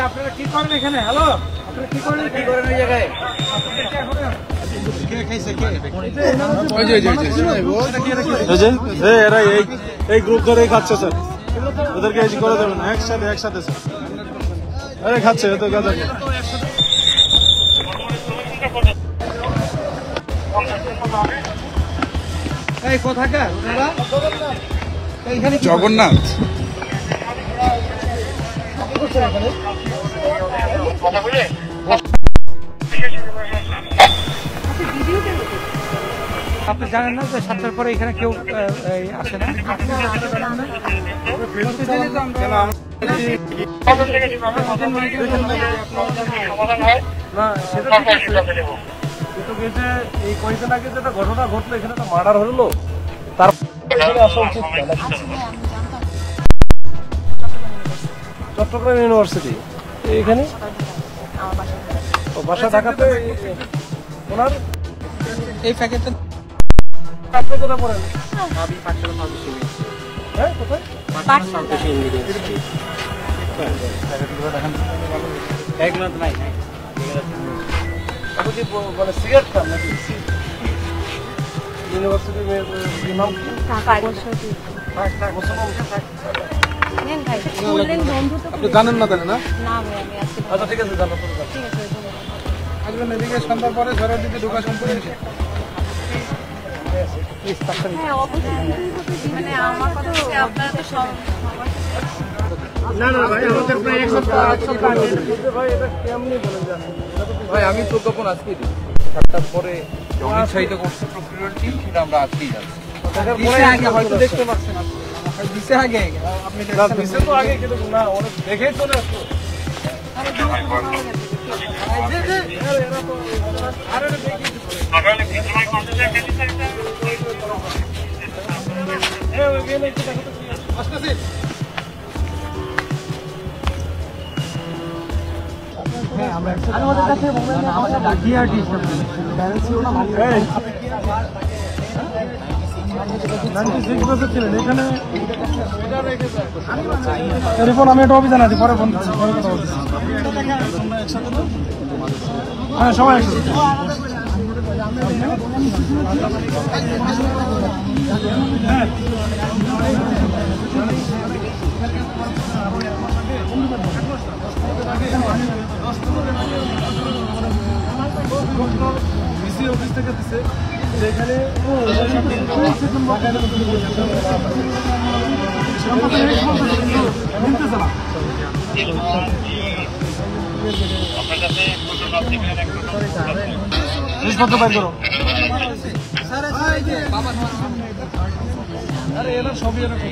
আপনারা কি করেন এখানে? হ্যালো, আপনারা কি করেন এই জায়গায়? এরা এই গ্রুপ ধরেই খাচ্ছে স্যার, ওদেরকে এই করে দেবেন একসাথে স্যার। আরে খাচ্ছে এত গাঁজা। এই কোথাকার এইখানে জগন্নাথ আপনি জানেন না যে 7টার পরে এখানে কেউ আসে না? এই কয়েকদিন আগে যেটা ঘটনা ঘটলো, এখানে তো মার্ডার হলো, তার আসা উচিত না। চট্টগ্রাম ইউনিভার্সিটি এখানে বাসা ঢাকাতে। ওনার এই প্যাকেটটা আপনি কোথায় পড়েন? আমি পাঠশালা ফাউন্ডেশন। হ্যাঁ, কোথায়? পাঠশালা ফাউন্ডেশন। এগুলো তো নাই। আপনি কি বলে সিগারেট খান নাকি? ইউনিভার্সিটির ইমাম কি? আপনি জানেন না তাহলে? না, আচ্ছা ঠিক আছে, জানো তো। আসবেন এদিকে সন্ধ্যার পরে ঝড়ের দিকে ঢোকা সম্পূর্ণ। ভাই আমি প্রজ্ঞাপন আজকে দিই 7টার পরে উৎসাহিত করছে প্রক্রিয়ার টিম, সেটা আমরা আজকেই যাচ্ছি। হয়তো দেখতে পাচ্ছেন দিছে আগে, আপনি দিছে তো আগে, কিন্তু না অনেক দেখেই চলে আসতো। টেলিফোন আমি একটা অভিযান আছে, পরে ফোন দিচ্ছি, পরে কথা বলতেছি। হ্যাঁ, সবাই একসাথে। ডিসি অফিস থেকে দিচ্ছে যেখানে জিনিসপত্র বাইর করো। আরে এরা সবই এরকম